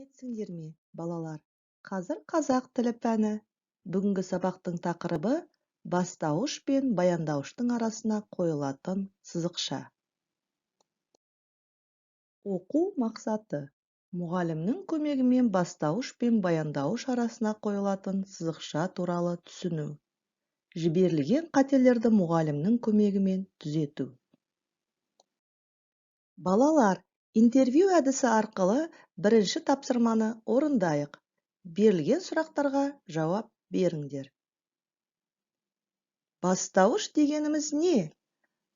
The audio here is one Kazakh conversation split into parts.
Сәлеметсіңдер ме, балалар? Қазір қазақ тілі пәні. Бүгінгі сабақтың тақырыбы бастауыш пен баяндауыштың арасына қойылатын сызықша. Оқу мақсаты. Мұғалімнің көмегімен бастауыш пен баяндауыш арасына қойылатын сызықша туралы түсіну. Жіберілген қателерді мұғалімнің көмегімен түзету. Балалар, интервью әдісі арқылы бірінші тапсырманы орындайық. Берілген сұрақтарға жауап беріңдер. Бастауыш дегеніміз не?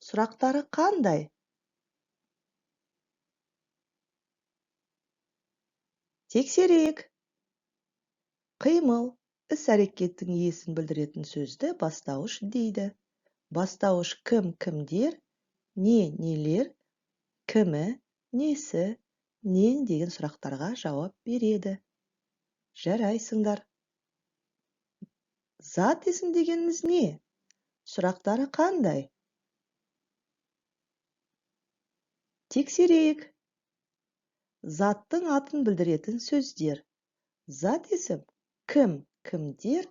Сұрақтары қандай? Тексерейік. Қимыл, іс-әрекеттің иесін білдіретін сөзді бастауыш дейді. Бастауыш кім, кімдер, не, нелер, кімі, несі, нен деген сұрақтарға жауап береді. Жарайсыңдар. Зат есім дегеніміз не? Сұрақтары қандай? Тексерейік. Заттың атын білдіретін сөздер. Зат есім кім, кімдер,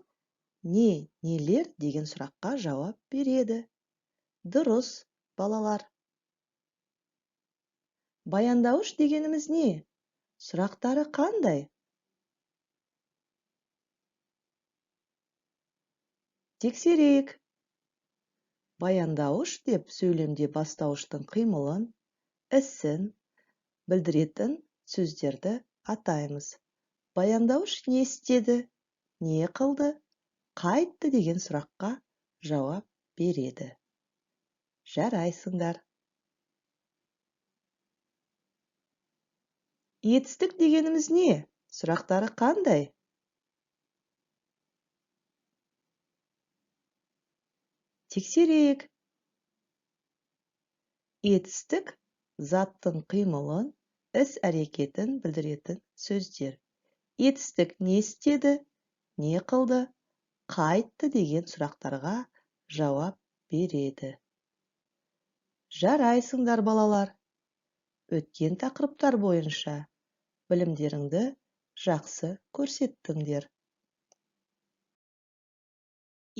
не, нелер деген сұраққа жауап береді. Дұрыс, балалар. Баяндауыш дегеніміз не? Сұрақтары қандай? Тексерейік. Баяндауыш деп сөйлемде бастауыштың қимылын, ісін білдіретін сөздерді атаймыз. Баяндауыш не істеді, не қылды, қайтты деген сұраққа жауап береді. Жарайсыңдар. Етістік дегеніміз не? Сұрақтары қандай? Тексерейік. Етістік заттың қимылын, іс-әрекетін білдіретін сөздер. Етістік не істеді, не қылды, қайтты деген сұрақтарға жауап береді. Жарайсыңдар, балалар. Өткен тақырыптар бойынша білімдеріңді жақсы көрсеттіңдер.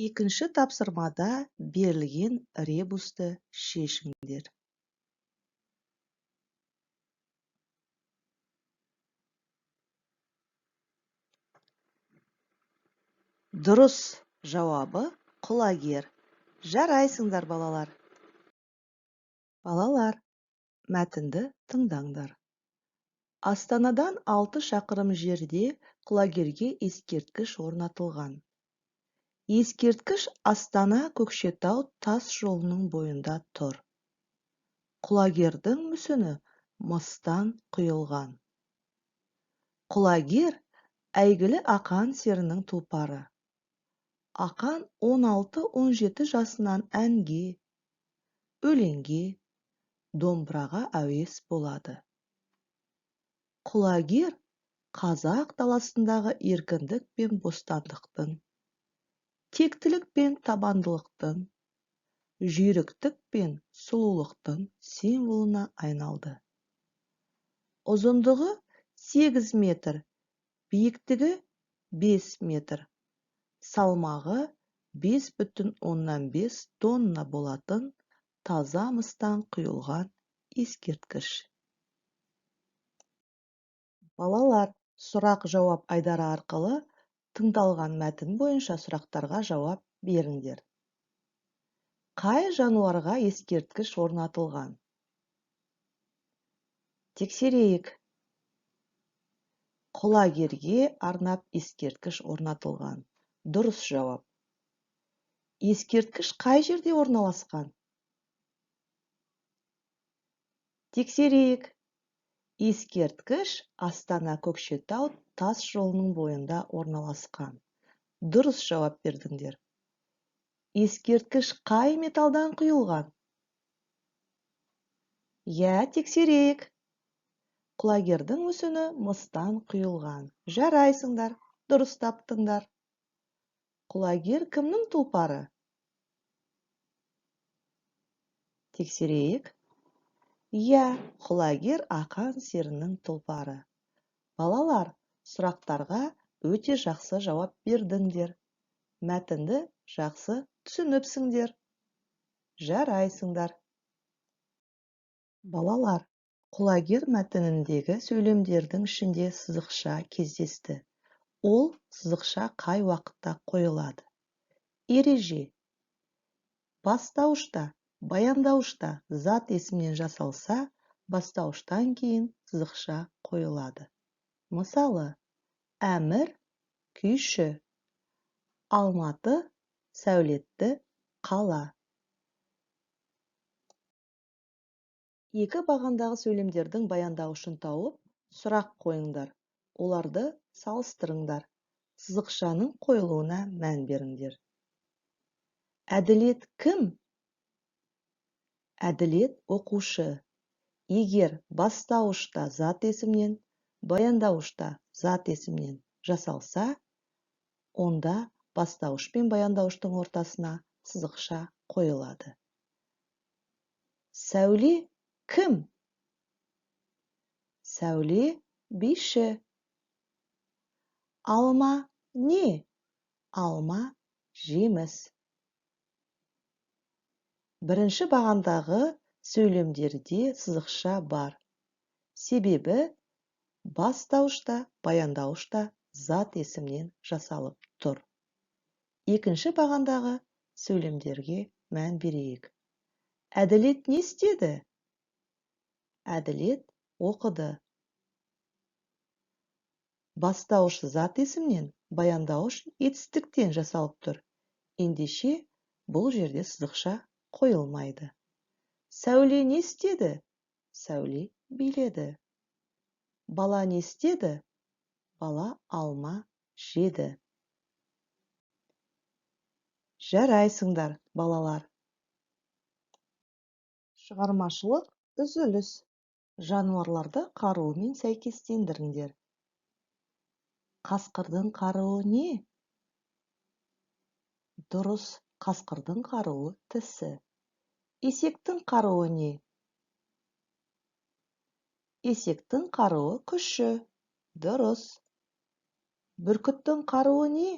Екінші тапсырмада берілген ребусты шешіңдер. Дұрыс жауабы құлагер. Жарайсыңдар, балалар. Балалар, мәтінді тыңдаңдар. Астанадан 6 шақырым жерде құлагерге ескерткіш орнатылған. Ескерткіш Астана-Көкшетау тас жолының бойында тұр. Құлагердің мүсіні мыстан құйылған. Құлагер әйгілі ақан серінің тұлпары. Ақан 16-17 жасынан әнге, өлеңге, домбыраға әуес болады. Құлагер қазақ даласындағы еркіндік пен бостандықтың, тектілік пен табандылықтың, жүйріктік пен сұлулықтың символына айналды. Ұзындығы 8 метр, биіктігі 5 метр, салмағы 5,5 тонна болатын таза мыстан құйылған ескерткіш. Балалар, сұрақ-жауап айдары арқылы тыңдалған мәтін бойынша сұрақтарға жауап беріңдер. Қай жануарға ескерткіш орнатылған? Тексерейік. Құлагерге арнап ескерткіш орнатылған. Дұрыс жауап. Ескерткіш қай жерде орналасқан? Тексерейік. Ескерткіш Астана-Көкшетау тас жолының бойында орналасқан. Дұрыс жауап бердіңдер. Ескерткіш қай металдан құйылған? Тексерейік. Құлагердің мүсіні мыстан құйылған. Жарайсыңдар, дұрыс таптыңдар. Құлагер кімнің тұлпары? Тексерейік. Құлагер ақан серінің тұлпары. Балалар, сұрақтарға өте жақсы жауап бердіңдер. Мәтінді жақсы түсініпсіңдер. Жарайсыңдар. Балалар, құлагер мәтініндегі сөйлемдердің ішінде сызықша кездесті. Ол сызықша қай уақытта қойылады? Ереже. Бастауышта, баяндаушта зат есімнен жасалса, бастауыштан кейін сызықша қойылады. Мысалы, әмір, күйші, алматы, сәулетті, қала. Екі бағандағы сөйлемдердің баяндауышын тауып, сұрақ қойыңдар. Оларды салыстырыңдар. Сызықшаның қойылуына мән беріңдер. Әділет кім? Әділет оқушы. Егер бастауышта зат есімнен, баяндауышта зат есімнен жасалса, онда бастауыш пен баяндауыштың ортасына сызықша қойылады. Сәуле кім? Сәуле биші. Алма не? Алма жеміс. Бірінші бағандағы сөйлемдерде сызықша бар. Себебі бастауышта, баяндауышта зат есімнен жасалып тұр. Екінші бағандағы сөйлемдерге мән берейік. Әділет не істеді? Әділет оқыды. Бастауыш зат есімнен, баяндауыш етістіктен жасалып тұр. Ендеше бұл жерде сызықша қойылмайды. Сәуле не істеді? Сәуле биледі. Бала не істеді? Бала алма жеді. Жарайсыңдар, балалар. Шығармашылық үзіліс. Жануарларды қаруымен сәйкестендіріңдер. Қасқырдың қаруы не? Дұрыс, қасқырдың қаруы тісі. Есектің қаруы не? Есектің қаруы күші. Дұрыс. Бүркіттің қаруы не?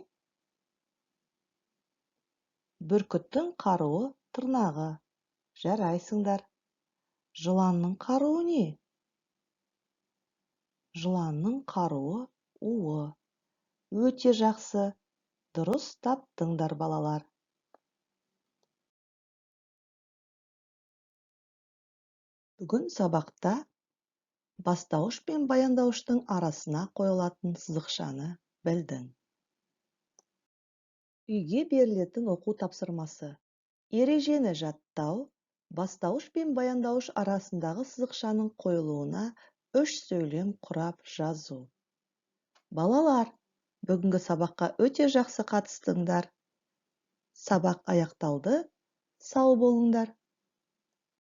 Бүркіттің қаруы тырнағы. Жарайсыңдар. Жыланның қаруы не? Жыланның қаруы уы. Өте жақсы. Дұрыс таптыңдар, балалар. Бүгін сабақта бастауыш пен баяндауыштың арасына қойылатын сызықшаны білдің. Үйге берілетін оқу тапсырмасы. Ережені жаттау, бастауыш пен баяндауыш арасындағы сызықшаның қойылуына 3 сөйлем құрап жазу. Балалар, бүгінгі сабаққа өте жақсы қатыстыңдар. Сабақ аяқталды. Сау болыңдар.